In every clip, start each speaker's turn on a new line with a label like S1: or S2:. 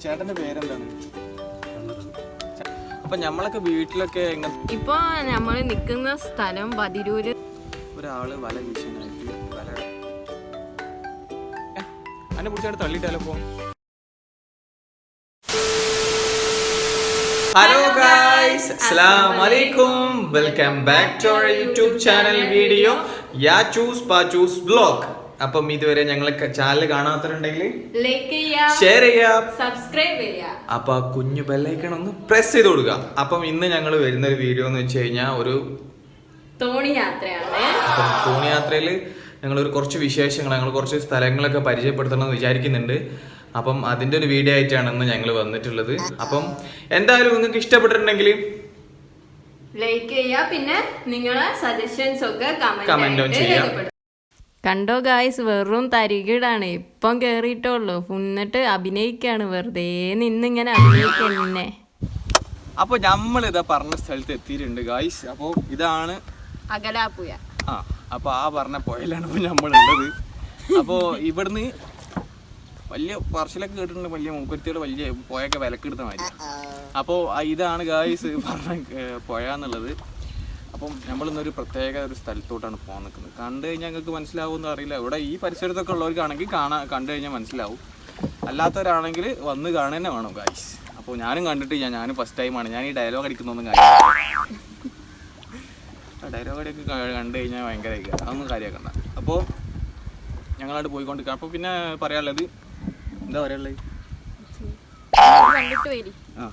S1: ചേട്ടന്റെ പേരെന്താണ്? അപ്പൊ നമ്മളൊക്കെ വീട്ടിലൊക്കെ
S2: ഇപ്പൊ നമ്മള് നിക്കുന്ന സ്ഥലം ബദിരൂര്.
S1: ഒരാള് വല വീശാനായിട്ട് വല അതിനെ പിടിച്ചായിട്ട് തള്ളിയിട്ടാലോ പോ. ഹലോ ഗൈസ്, അസ്സലാമു അലൈക്കും. Welcome back to our YouTube channel video യാ ചൂസ് പാച്ചൂസ് വ്ലോഗ്. അപ്പം ഇതുവരെ ഞങ്ങളെ ചാനൽ കാണാത്തവരുണ്ടെങ്കിൽ
S2: ലൈക്ക് ചെയ്യാ,
S1: ഷെയർ ചെയ്യാ,
S2: സബ്സ്ക്രൈബ് ചെയ്യാ.
S1: അപ്പൊ കുഞ്ഞു ബെല്ലൈക്കൺ ഒന്ന് പ്രസ് ചെയ്ത് കൊടുക്കുക. അപ്പം ഇന്ന് ഞങ്ങൾ വരുന്ന ഒരു വീഡിയോ എന്ന് വെച്ച് കഴിഞ്ഞാൽ ഒരു
S2: തോണി യാത്രയാണ്.
S1: അപ്പം തോണി യാത്രയിൽ ഞങ്ങളൊരു കുറച്ച് വിശേഷങ്ങൾ, ഞങ്ങൾ കുറച്ച് സ്ഥലങ്ങളൊക്കെ പരിചയപ്പെടുത്തണം എന്ന് വിചാരിക്കുന്നുണ്ട്. അപ്പം അതിന്റെ ഒരു വീഡിയോ ആയിട്ടാണ് ഇന്ന് ഞങ്ങൾ വന്നിട്ടുള്ളത്. അപ്പം എന്തായാലും നിങ്ങൾക്ക് ഇഷ്ടപ്പെട്ടിട്ടുണ്ടെങ്കിൽ
S2: ലൈക്ക് ചെയ്യാ, പിന്നെ നിങ്ങളെ സജഷൻസ് ഒക്കെ
S1: കമന്റ് ചെയ്യാം.
S2: കണ്ടോ ഗായ്സ്, വെറും തരികിടാണ്. ഇപ്പം കേറിയിട്ടുള്ളൂ, എന്നിട്ട് അഭിനയിക്കാണ്, വെറുതെ നിന്നിങ്ങനെ അഭിനയിക്കന്നെ.
S1: അപ്പൊ നമ്മളിതാ പറഞ്ഞ സ്ഥലത്ത് എത്തിയിട്ടുണ്ട് ഗായ്സ്. അപ്പോൾ ഇതാണ്
S2: അകലാപ്പുയ.
S1: അപ്പൊ ആ പറഞ്ഞ പുഴയിലാണ് ഇപ്പൊ നമ്മളുള്ളത്. അപ്പോ ഇവിടുന്ന് വലിയ പറച്ചിലൊക്കെ കേട്ടിട്ടുണ്ട്, വലിയ മൂപ്പത്തിയുടെ വലിയ പുഴയൊക്കെ വിലക്കെടുത്ത മാതിരി. അപ്പോൾ ഇതാണ് ഗായ്സ് പറഞ്ഞ പുഴ എന്നുള്ളത്. അപ്പം നമ്മളിന്നൊരു പ്രത്യേക ഒരു സ്ഥലത്തോട്ടാണ് പോകാൻ നിൽക്കുന്നത്. കണ്ടു കഴിഞ്ഞാൽ ഞങ്ങൾക്ക് മനസ്സിലാവുമെന്ന് അറിയില്ല. ഇവിടെ ഈ പരിസരത്തൊക്കെ ഉള്ളവർക്കാണെങ്കിൽ കണ്ടു കഴിഞ്ഞാൽ മനസ്സിലാവും. അല്ലാത്തവരാണെങ്കിൽ വന്ന് കാണുക തന്നെ വേണം ഗായ്സ്. അപ്പോൾ ഞാനും കണ്ടിട്ടില്ല, ഞാനും ഫസ്റ്റ് ടൈമാണ്. ഞാൻ ഈ ഡയലോഗ് അടിക്കുന്നൊന്നും കാര്യമില്ല. ഡയലോഗ് അടിയൊക്കെ കണ്ടു കഴിഞ്ഞാൽ ഭയങ്കര അതൊന്നും കാര്യമാക്കണ്ട. അപ്പോൾ ഞങ്ങളവിടെ പോയിക്കൊണ്ടിരിക്കുക. അപ്പോൾ പിന്നെ പറയാനുള്ളത് എന്താ പറയാനുള്ളത്? ആ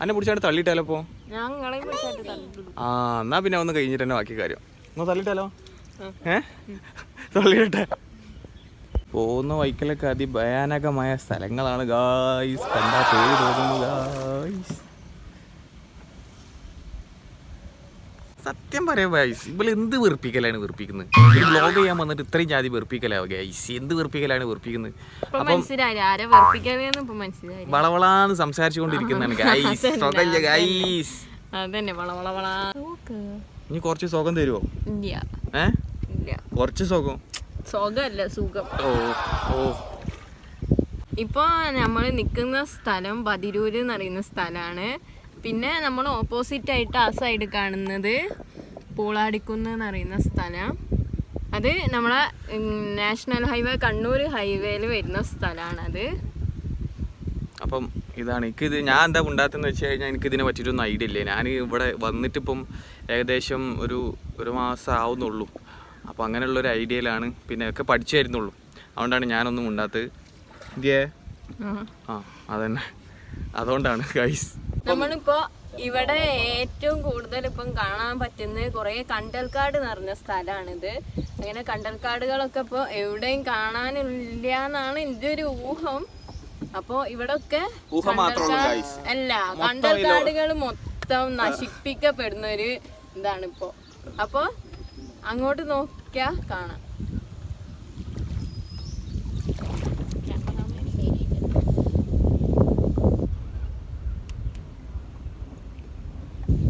S1: അന്നെ പിടിച്ചാണ്ട് തള്ളിയിട്ടാലോ പോ. എന്നാ പിന്നെ ഒന്ന് കഴിഞ്ഞിട്ട് തന്നെ ബാക്കി കാര്യം. ഒന്ന് തള്ളിയിട്ടാലോ? തള്ളിയിട്ടെ. പോകുന്ന വൈക്കലൊക്കെ അതിഭയാനകമായ സ്ഥലങ്ങളാണ് ഗായ്സ്. കണ്ടാ പേര് തോന്നുന്നു ഗായ്സ്. സത്യം പറയാം ഗായ്സ്, ഇപ്പോൾ എന്ത് വെറുപ്പിക്കലാണ് വെറുപ്പിക്കുന്നത്. ഒരു വ്ലോഗ് ചെയ്യാൻ വന്നിട്ട് ഇത്രയും ജാതി വെറുപ്പിക്കലാവും ഗായ്സ്. എന്ത് വെറുപ്പിക്കലാണ് വെറുപ്പിക്കുന്നത്. വളവളാന്ന് സംസാരിച്ചുകൊണ്ടിരിക്കുന്നതാണ് ഗായ്സ്. സുഖമില്ല ഗായ്സ്. ഇനി കുറച്ച് സുഖം തരുമോ? കുറച്ച് സുഖം.
S2: സുഖം. ഇപ്പൊ നമ്മള് നിക്കുന്ന സ്ഥലം ബദിരൂര് എന്ന് പറയുന്ന സ്ഥലമാണ്. പിന്നെ നമ്മൾ ഓപ്പോസിറ്റ് ആയിട്ട് ആ സൈഡ് കാണുന്നത് പൂളാടിക്കുന്ന് എന്ന് പറയുന്ന സ്ഥലം. അത് നമ്മളെ നാഷണൽ ഹൈവേ കണ്ണൂർ ഹൈവേയിൽ വരുന്ന സ്ഥലമാണത്.
S1: അപ്പം ഇതാണ് എനിക്കിത്. ഞാൻ എന്താ ഉണ്ടാകുന്നത് വെച്ച് കഴിഞ്ഞാൽ എനിക്കിതിനെ പറ്റിയിട്ടൊന്നും ഐഡിയ ഇല്ലേ. ഞാൻ ഇവിടെ വന്നിട്ടിപ്പം ഏകദേശം ഒരു മാസം ആവുന്നുള്ളൂ. അപ്പോൾ അങ്ങനെയുള്ളൊരു ഐഡിയയിലാണ്, പിന്നെ ഒക്കെ പഠിച്ചു തരുന്നുള്ളൂ. അതുകൊണ്ടാണ് ഞാനൊന്നും ഉണ്ടാത്തത്. ഇന്ത്യേ അതന്നെ, അതുകൊണ്ടാണ് ഗൈസ്.
S2: നമ്മളിപ്പോ ഇവിടെ ഏറ്റവും കൂടുതൽ ഇപ്പം കാണാൻ പറ്റുന്ന കുറെ കണ്ടൽക്കാട് നിറഞ്ഞ സ്ഥലമാണിത്. അങ്ങനെ കണ്ടൽക്കാടുകളൊക്കെ ഇപ്പോൾ എവിടെയും കാണാനില്ല എന്നാണ് എൻ്റെ ഒരു ഊഹം. അപ്പൊ ഇവിടെ ഒക്കെ
S1: ഊഹ മാത്രമേ ഉള്ളൂ ഗൈസ്.
S2: അല്ല, കണ്ടൽക്കാടുകൾ മൊത്തം നശിപ്പിക്കപ്പെടുന്ന ഒരു ഇതാണ് ഇപ്പൊ. അപ്പൊ അങ്ങോട്ട് നോക്കിയാ കാണാം.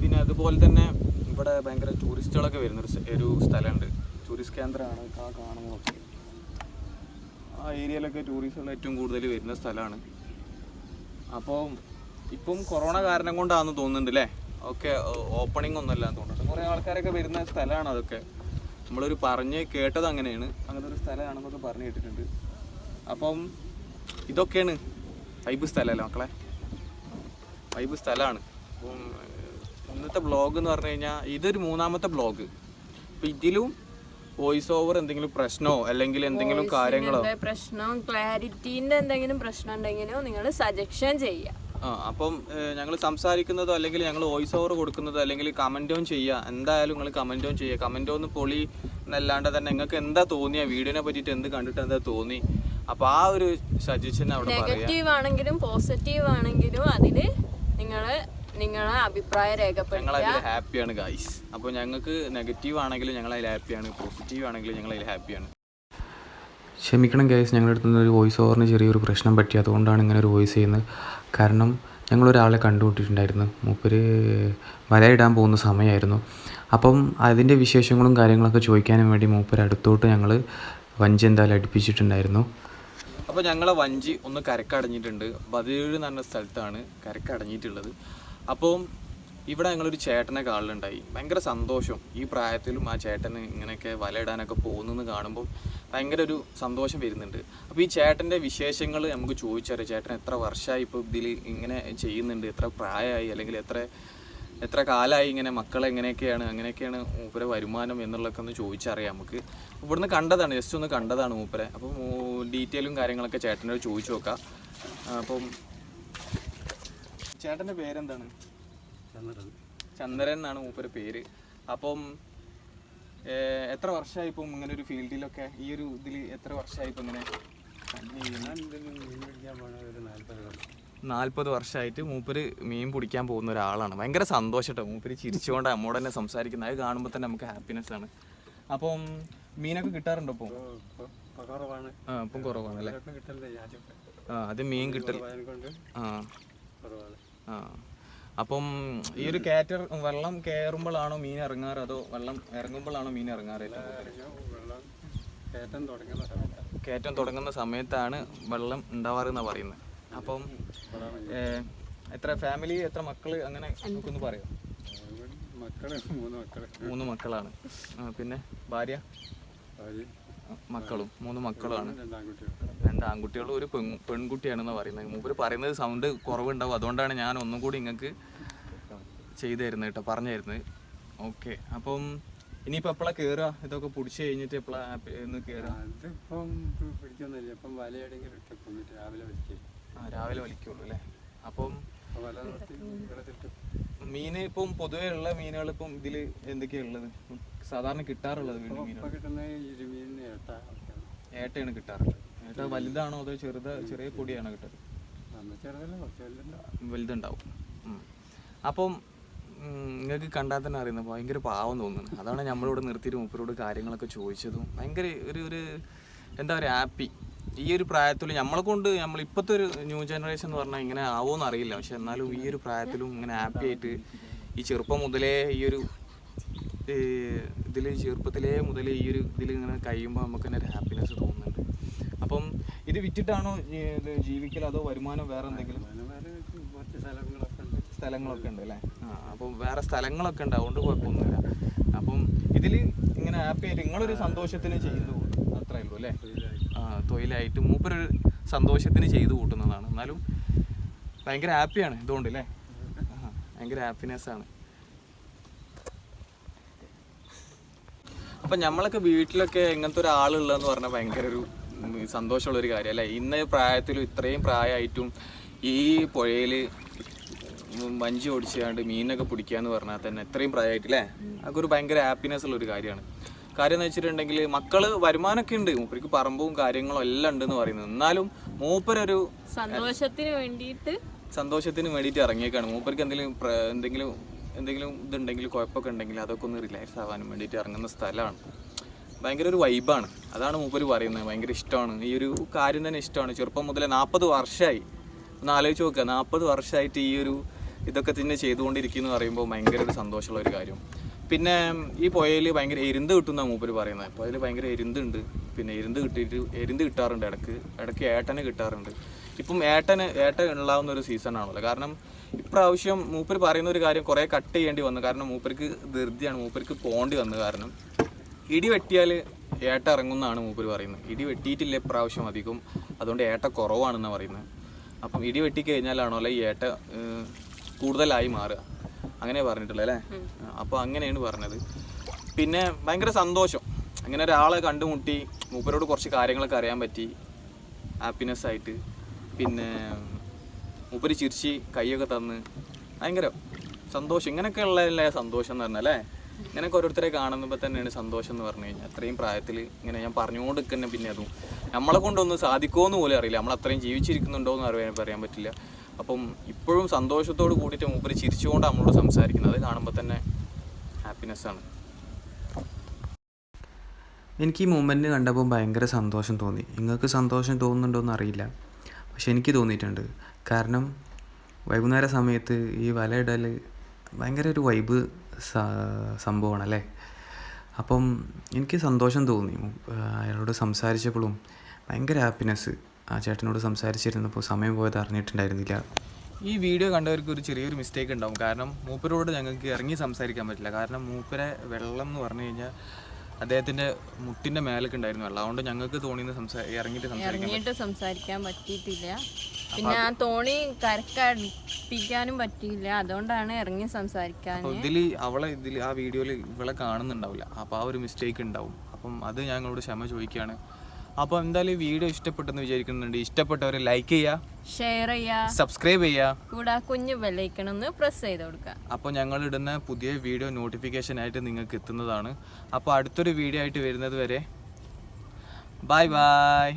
S1: പിന്നെ അതുപോലെ തന്നെ ഇവിടെ ഭയങ്കര ടൂറിസ്റ്റുകളൊക്കെ വരുന്ന ഒരു സ്ഥലമുണ്ട്. ടൂറിസ്റ്റ് കേന്ദ്രമാണ് കാണുന്നതൊക്കെ. ആ ഏരിയയിലൊക്കെ ടൂറിസ്റ്റുകൾ ഏറ്റവും കൂടുതൽ വരുന്ന സ്ഥലമാണ്. അപ്പോൾ ഇപ്പം കൊറോണ കാരണം കൊണ്ടാണെന്ന് തോന്നുന്നുണ്ട് അല്ലേ? ഓക്കെ, ഓപ്പണിംഗ് ഒന്നും അല്ലാന്ന് തോന്നുന്നുണ്ട്. കുറേ ആൾക്കാരൊക്കെ വരുന്ന സ്ഥലമാണ് അതൊക്കെ. നമ്മളൊരു പറഞ്ഞ് കേട്ടത് അങ്ങനെയാണ്, അങ്ങനത്തെ ഒരു സ്ഥലമാണെന്നൊക്കെ പറഞ്ഞു കേട്ടിട്ടുണ്ട്. അപ്പം ഇതൊക്കെയാണ് വൈബ് സ്ഥലമല്ലേ മക്കളെ, വൈബ് സ്ഥലമാണ്. അപ്പം ഇന്നത്തെ ബ്ലോഗ് എന്ന് പറഞ്ഞു കഴിഞ്ഞാൽ ഇതൊരു 3ാമത്തെ ബ്ലോഗ്. അപ്പം ഇതിലും വോയിസ് ഓവർ എന്തെങ്കിലും പ്രശ്നമോ അല്ലെങ്കിൽ എന്തെങ്കിലും കാര്യങ്ങളോ
S2: പ്രശ്നം ക്ലാരിറ്റീൻ്റെ എന്തെങ്കിലും പ്രശ്നം ഉണ്ടെങ്കിലോ നിങ്ങൾ സജഷൻ ചെയ്യുക.
S1: അപ്പം ഞങ്ങൾ സംസാരിക്കുന്നതോ അല്ലെങ്കിൽ ഞങ്ങൾ വോയിസ് ഓവർ കൊടുക്കുന്നതോ അല്ലെങ്കിൽ കമൻറ്റോൺ ചെയ്യുക. എന്തായാലും നിങ്ങൾ കമൻറ്റോൺ ചെയ്യുക. കമൻറ്റോന്ന് പൊളി എന്നല്ലാണ്ട് തന്നെ നിങ്ങൾക്ക് എന്താ തോന്നിയ വീഡിയോനെ പറ്റിയിട്ട് എന്ത് കണ്ടിട്ട് എന്താ തോന്നി, അപ്പോൾ ആ ഒരു സജഷൻ അവിടെ പറയാം.
S2: നെഗറ്റീവ് ആണെങ്കിലും പോസിറ്റീവ് ആണെങ്കിലും അതിൽ നിങ്ങളെ അഭിപ്രായം രേഖപ്പെടുത്തുക.
S1: ഞങ്ങളതിൽ ഹാപ്പിയാണ് ഗൈസ്. അപ്പോൾ ഞങ്ങൾക്ക് നെഗറ്റീവ് ആണെങ്കിലും ഞങ്ങളതിൽ ഹാപ്പിയാണ്, പോസിറ്റീവ് ആണെങ്കിലും ഞങ്ങളതിൽ ഹാപ്പിയാണ്.
S3: ക്ഷമിക്കണം ഗൈസ്, ഞങ്ങളുടെ അടുത്ത് നിന്ന് ഒരു വോയിസ് ഓവറിന് ചെറിയൊരു പ്രശ്നം പറ്റി, അതുകൊണ്ടാണ് ഇങ്ങനെ ഒരു വോയിസ് ചെയ്യുന്നത്. കാരണം ഞങ്ങളൊരാളെ കണ്ടുമുട്ടിയിട്ടുണ്ടായിരുന്നു. മൂപ്പര് വലയിടാൻ പോകുന്ന സമയമായിരുന്നു. അപ്പം അതിൻ്റെ വിശേഷങ്ങളും കാര്യങ്ങളൊക്കെ ചോദിക്കാനും വേണ്ടി മൂപ്പര് അടുത്തോട്ട് ഞങ്ങൾ വഞ്ചി എന്തായാലും അടുപ്പിച്ചിട്ടുണ്ടായിരുന്നു.
S1: അപ്പോൾ ഞങ്ങളെ വഞ്ചി ഒന്ന് കരക്കടഞ്ഞിട്ടുണ്ട്. ബദിയൂർ എന്ന് പറഞ്ഞ സ്ഥലത്താണ് കരക്കടഞ്ഞിട്ടുള്ളത്. അപ്പോൾ ഇവിടെ ഞങ്ങളൊരു ചേട്ടനെ കാണലുണ്ടായി. ഭയങ്കര സന്തോഷം. ഈ പ്രായത്തിലും ആ ചേട്ടന് ഇങ്ങനെയൊക്കെ വലയിടാനൊക്കെ പോകുന്നെന്ന് കാണുമ്പോൾ ഭയങ്കര ഒരു സന്തോഷം വരുന്നുണ്ട്. അപ്പോൾ ഈ ചേട്ടൻ്റെ വിശേഷങ്ങൾ നമുക്ക് ചോദിച്ചറിയാം. ചേട്ടൻ എത്ര വർഷമായി ഇപ്പോൾ ഇതിൽ ഇങ്ങനെ ചെയ്യുന്നുണ്ട്, എത്ര പ്രായമായി അല്ലെങ്കിൽ എത്ര കാലമായി ഇങ്ങനെ, മക്കളെ അങ്ങനെയൊക്കെയാണ് മൂപ്പരെ വരുമാനം എന്നുള്ളതൊക്കെ ഒന്ന് ചോദിച്ചറിയാം നമുക്ക്. ഇവിടുന്ന് കണ്ടതാണ്, ജസ്റ്റ് ഒന്ന് കണ്ടതാണ് മൂപ്പരെ. അപ്പം ഡീറ്റെയിലും കാര്യങ്ങളൊക്കെ ചേട്ടനോട് ചോദിച്ചു നോക്കാം. അപ്പം ചേട്ടൻ്റെ പേരെന്താണ്? ചന്ദ്രൻ എന്നാണ് മൂപ്പര് പേര്. അപ്പം എത്ര വർഷമായി ഇപ്പം ഇങ്ങനെ ഒരു ഫീൽഡിലൊക്കെ, ഈ ഒരു ഇതിൽ എത്ര വർഷമായി ഇപ്പം ഇങ്ങനെ? 40 വർഷമായിട്ട് മൂപ്പര് മീൻ പിടിക്കാൻ പോകുന്ന ഒരാളാണ്. ഭയങ്കര സന്തോഷം കേട്ടോ. മൂപ്പര് ചിരിച്ചുകൊണ്ട് നമ്മോട് തന്നെ സംസാരിക്കുന്നത്, അത് കാണുമ്പോൾ തന്നെ നമുക്ക് ഹാപ്പിനെസ് ആണ്. അപ്പം മീനൊക്കെ കിട്ടാറുണ്ടോ ഇപ്പം? ഇപ്പം കുറവാണ് അല്ലേ? അത് മീൻ കിട്ടൽ അപ്പം ഈ ഒരു വെള്ളം കയറുമ്പോഴാണോ മീൻ ഇറങ്ങാറ്, അതോ വെള്ളം ഇറങ്ങുമ്പോഴാണോ മീൻ ഇറങ്ങാറ്? കയറ്റം തുടങ്ങുന്ന സമയത്താണ് വെള്ളം ഉണ്ടാവാറെന്നാണ് പറയുന്നത്. അപ്പം എത്ര ഫാമിലി, എത്ര മക്കള്, അങ്ങനെ നമുക്കൊന്ന് പറയാം? 3 മക്കളാണ്. പിന്നെ ഭാര്യ, മക്കളും 3 മക്കളാണ്. 2 ആൺകുട്ടികളും ഒരു പെൺകുട്ടിയാണെന്ന് പറയുന്നത്. മൂപ്പര് പറയുന്നത് സൗണ്ട് കുറവുണ്ടാവും, അതുകൊണ്ടാണ് ഞാൻ ഒന്നും കൂടി നിങ്ങൾക്ക് ചെയ്തു തരുന്നത് കേട്ടോ, പറഞ്ഞു തരുന്നത്. ഓക്കെ, അപ്പം ഇനിയിപ്പോൾ എപ്പോഴാണ് കയറുക? ഇതൊക്കെ പിടിച്ച് കഴിഞ്ഞിട്ട് എപ്പോഴാണ് കയറുക? രാവിലെ വലിക്കുള്ളൂ അല്ലേ? അപ്പം മീൻ ഇപ്പം പൊതുവെ ഉള്ള മീനുകൾ ഇപ്പം ഇതിൽ എന്തൊക്കെയാണ് ഉള്ളത് സാധാരണ കിട്ടാറുള്ളത്? ഏട്ടയാണ് കിട്ടാറുള്ളത്. ഏട്ട വലുതാണോ അതോ ചെറിയ പൊടിയാണോ കിട്ടുന്നത്? വലുതുണ്ടാവും. അപ്പം നിങ്ങൾക്ക് കണ്ടാൽ തന്നെ അറിയുന്നത് ഭയങ്കര പാവം തോന്നുന്നു. അതാണ് നമ്മളിവിടെ നിർത്തിയിട്ട് മൂപ്പരോട് കാര്യങ്ങളൊക്കെ ചോദിച്ചതും. ഭയങ്കര ഒരു എന്താ പറയുക, ഹാപ്പി. ഈ ഒരു പ്രായത്തിൽ നമ്മളിപ്പോഴത്തെ ഒരു ന്യൂ ജനറേഷൻ എന്ന് പറഞ്ഞാൽ ഇങ്ങനെ ആവുമെന്ന് അറിയില്ല. പക്ഷെ എന്നാലും ഈ ഒരു പ്രായത്തിലും ഇങ്ങനെ ഹാപ്പി ആയിട്ട് ഈ ചെറുപ്പം മുതലേ ഈ ഒരു ചെറുപ്പത്തിലേ മുതലേ ഈ ഒരു ഇതിൽ ഇങ്ങനെ കഴിയുമ്പോൾ നമുക്ക് തന്നെ ഒരു ഹാപ്പിനെസ് തോന്നുന്നുണ്ട്. അപ്പം ഇത് വിറ്റിട്ടാണോ ജീവിക്കൽ, അതോ വരുമാനം വേറെ എന്തെങ്കിലും? സ്ഥലങ്ങളൊക്കെ ഉണ്ട് അല്ലേ? അപ്പം വേറെ സ്ഥലങ്ങളൊക്കെ ഉണ്ട്, അതുകൊണ്ട് കുഴപ്പമൊന്നുമില്ല. അപ്പം ഇതിൽ ഇങ്ങനെ ഹാപ്പി ആയിട്ട് നിങ്ങളൊരു സന്തോഷത്തിന് ചെയ്തു കൂട്ടും, അത്രയേ ഉള്ളൂ അല്ലേ? തൊഴിലായിട്ട് മൂപ്പരൊരു സന്തോഷത്തിന് ചെയ്തു കൂട്ടുന്നതാണ്. എന്നാലും ഭയങ്കര ഹാപ്പിയാണ് ഇതുകൊണ്ട് അല്ലേ? ഭയങ്കര ഹാപ്പിനെസ്സാണ്. അപ്പം നമ്മളൊക്കെ വീട്ടിലൊക്കെ ഇങ്ങനത്തെ ഒരാളുള്ളതെന്ന് പറഞ്ഞാൽ ഭയങ്കര ഒരു സന്തോഷമുള്ളൊരു കാര്യം അല്ലേ? ഇന്ന പ്രായത്തിലും ഇത്രയും പ്രായമായിട്ടും ഈ പുഴയിൽ വഞ്ചി ഓടിച്ചാണ്ട് മീനൊക്കെ പിടിക്കുക എന്ന് പറഞ്ഞാൽ തന്നെ ഇത്രയും പ്രായമായിട്ടില്ലേ? അതൊക്കെ ഒരു ഭയങ്കര ഹാപ്പിനെസ് ഉള്ളൊരു കാര്യമാണ്. കാര്യം എന്ന് വെച്ചിട്ടുണ്ടെങ്കിൽ മക്കള് വരുമാനമൊക്കെ ഉണ്ട്, മൂപ്പർക്ക് പറമ്പും കാര്യങ്ങളും എല്ലാം ഉണ്ടെന്ന് പറയുന്നത്. എന്നാലും മൂപ്പരൊരു
S2: സന്തോഷത്തിന് വേണ്ടിയിട്ട്
S1: ഇറങ്ങിയേക്കാണ്. മൂപ്പർക്ക് എന്തെങ്കിലും ഇതുണ്ടെങ്കിൽ കുഴപ്പമൊക്കെ ഉണ്ടെങ്കിൽ അതൊക്കെ ഒന്ന് റിലാക്സ് ആവാനും വേണ്ടിയിട്ട് ഇറങ്ങുന്ന സ്ഥലമാണ്. ഭയങ്കര ഒരു വൈബാണ്. അതാണ് മൂപ്പര് പറയുന്നത്. ഭയങ്കര ഇഷ്ടമാണ് ഈ ഒരു കാര്യം തന്നെ ഇഷ്ടമാണ്. ചെറുപ്പം മുതലേ 40 വർഷമായി, ഒന്ന് ആലോചിച്ച് നോക്കുക, 40 വർഷമായിട്ട് ഈ ഒരു ഇതൊക്കെ തന്നെ ചെയ്തുകൊണ്ടിരിക്കുന്നു പറയുമ്പോൾ ഭയങ്കര ഒരു സന്തോഷമുള്ള ഒരു കാര്യം. പിന്നെ ഈ പുഴയിൽ ഭയങ്കര എരുന്ത് കിട്ടുമെന്നാണ് മൂപ്പര് പറയുന്നത്. പുഴയിൽ ഭയങ്കര എരുന്തുണ്ട്. പിന്നെ എരുന്ത് കിട്ടാറുണ്ട്, ഇടയ്ക്ക് ഏട്ടനെ കിട്ടാറുണ്ട്. ഇപ്പം ഏട്ടൻ ഉണ്ടാവുന്ന ഒരു സീസണാണല്ലോ. കാരണം ഇപ്രാവശ്യം മൂപ്പര് പറയുന്ന ഒരു കാര്യം കുറേ കട്ട് ചെയ്യേണ്ടി വന്നു. കാരണം മൂപ്പർക്ക് ധൃതിയാണ്, മൂപ്പർക്ക് പോകേണ്ടി വന്നു. കാരണം ഇടി വെട്ടിയാൽ ഏട്ട ഇറങ്ങുമെന്നാണ് മൂപ്പര് പറയുന്നത്. ഇടി വെട്ടിയിട്ടില്ല ഇപ്രാവശ്യം അധികം, അതുകൊണ്ട് ഏട്ട കുറവാണെന്നാണ് പറയുന്നത്. അപ്പം ഇടി വെട്ടി കഴിഞ്ഞാലാണല്ലോ ഈ ഏട്ട കൂടുതലായി മാറുക, അങ്ങനെ പറഞ്ഞിട്ടുള്ളത് അല്ലേ? അപ്പോൾ അങ്ങനെയാണ് പറഞ്ഞത്. പിന്നെ ഭയങ്കര സന്തോഷം, അങ്ങനെ ഒരാളെ കണ്ടുമുട്ടി മൂപ്പരോട് കുറച്ച് കാര്യങ്ങളൊക്കെ അറിയാൻ പറ്റി, ഹാപ്പിനെസ് ആയിട്ട്. പിന്നെ മൂപ്പര് ചിരിച്ച് കൈയൊക്കെ തന്ന് ഭയങ്കര സന്തോഷം. ഇങ്ങനെയൊക്കെ ഉള്ളതല്ലേ സന്തോഷം എന്ന് പറഞ്ഞാൽ അല്ലേ? ഇങ്ങനെയൊക്കെ ഓരോരുത്തരെ കാണുമ്പോൾ തന്നെയാണ് സന്തോഷം എന്ന് പറഞ്ഞു കഴിഞ്ഞാൽ. അത്രയും പ്രായത്തിൽ ഇങ്ങനെ ഞാൻ പറഞ്ഞുകൊണ്ട് തന്നെ പിന്നെ അതും നമ്മളെ കൊണ്ടൊന്നും സാധിക്കുമോയെന്ന് പോലും അറിയില്ല. നമ്മൾ അത്രയും ജീവിച്ചിരിക്കുന്നുണ്ടോ എന്ന് പറയാൻ പറ്റില്ല. അപ്പം ഇപ്പോഴും സന്തോഷത്തോട് കൂടിയിട്ട് മൂപ്പര് ചിരിച്ചുകൊണ്ട് നമ്മളോട് സംസാരിക്കുന്നത് കാണുമ്പോൾ തന്നെ ഹാപ്പിനെസ്സാണ്.
S3: എനിക്ക് ഈ മൊമെൻറ്റ് കണ്ടപ്പോൾ ഭയങ്കര സന്തോഷം തോന്നി. നിങ്ങൾക്ക് സന്തോഷം തോന്നുന്നുണ്ടോയെന്ന് അറിയില്ല, പക്ഷെ എനിക്ക് തോന്നിയിട്ടുണ്ട്. കാരണം വൈകുന്നേര സമയത്ത് ഈ വലയിടൽ ഭയങ്കര ഒരു വൈബ് സംഭവമാണല്ലേ. അപ്പം എനിക്ക് സന്തോഷം തോന്നി. അയാളോട് സംസാരിച്ചപ്പോഴും ഭയങ്കര ഹാപ്പിനെസ്. ആ ചേട്ടനോട് സംസാരിച്ചിരുന്നപ്പോൾ സമയം പോയത് അറിഞ്ഞിട്ടുണ്ടായിരുന്നില്ല.
S1: ഈ വീഡിയോ കണ്ടവർക്ക് ഒരു ചെറിയൊരു മിസ്റ്റേക്ക് ഉണ്ടാവും. കാരണം മൂപ്പരോട് ഞങ്ങൾക്ക് ഇറങ്ങി സംസാരിക്കാൻ പറ്റില്ല. കാരണം മൂപ്പരെ വെള്ളം എന്ന് പറഞ്ഞു കഴിഞ്ഞാൽ അദ്ദേഹത്തിൻ്റെ മുട്ടിൻ്റെ മേലൊക്കെ ഉണ്ടായിരുന്നു വെള്ളം. അതുകൊണ്ട് ഞങ്ങൾക്ക് തോന്നിന്ന് ഇറങ്ങിയിട്ട് സംസാരിക്കാൻ
S2: പറ്റിയിട്ടില്ല. പിന്നെ ആ തോണി കരക്കടിപ്പിക്കാനും പറ്റിയില്ല, അതുകൊണ്ടാണ് ഇറങ്ങി സംസാരിക്കാൻ.
S1: ആ വീഡിയോയിൽ ഇവളെ കാണുന്നുണ്ടാവില്ല. അപ്പോൾ ആ ഒരു മിസ്റ്റേക്ക് ഉണ്ടാവും. അപ്പം അത് ഞങ്ങളോട് ക്ഷമ ചോദിക്കുകയാണ്. അപ്പോൾ എന്തായാലും ഈ വീഡിയോ ഇഷ്ടപ്പെട്ടെന്ന് വിചാരിക്കുന്നുണ്ട്. ഇഷ്ടപ്പെട്ടവർ ലൈക്ക് ചെയ്യുക,
S2: ഷെയർ ചെയ്യുക,
S1: സബ്സ്ക്രൈബ് ചെയ്യുക,
S2: കൂടെ കുഞ്ഞു ബെല്ലൈക്കൺ ഒന്ന് പ്രസ് ചെയ്ത് കൊടുക്കുക.
S1: അപ്പോൾ ഞങ്ങളിടുന്ന പുതിയ വീഡിയോ നോട്ടിഫിക്കേഷൻ ആയിട്ട് നിങ്ങൾക്ക് എത്തുന്നതാണ്. അപ്പോൾ അടുത്തൊരു വീഡിയോ ആയിട്ട് വരുന്നത് വരെ ബൈ ബൈ.